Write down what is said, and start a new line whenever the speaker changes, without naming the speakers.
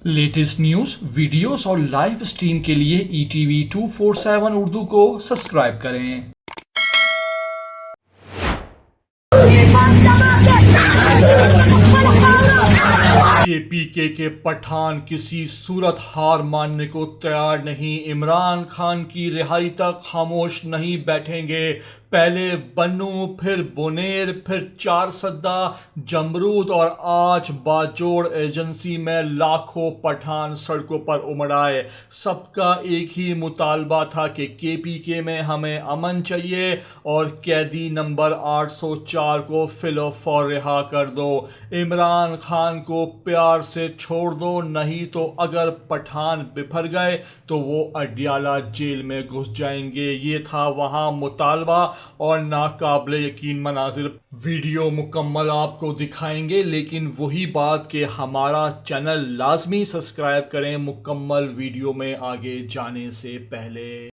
Latest news, videos और live stream के लिए ETV 247 उर्दू को सब्सक्राइब करें। KPK के पठान किसी सूरत हार मानने को तैयार नहीं। इमरान खान की रिहाई तक खामोश नहीं बैठेंगे। पहले बन्नू, फिर बुनेर, फिर चार सद्दा, जमरूद और आज बाजोड़ एजेंसी में लाखों पठान सड़कों पर उमड़ आए। सबका एक ही मुतालबा था कि KPK में हमें अमन चाहिए और कैदी नंबर 804 को फिलो फौर रिहा कर दो। इमरान खान को प्यार से छोड़ दो, नहीं तो अगर पठान बिफर गए तो वो अडियाला जेल में घुस जाएंगे। ये था वहां मुतालबा और नाकाबिले यकीन मनाजिर। वीडियो मुकम्मल आपको दिखाएंगे, लेकिन वही बात कि हमारा चैनल लाजमी सब्सक्राइब करें मुकम्मल वीडियो में आगे जाने से पहले।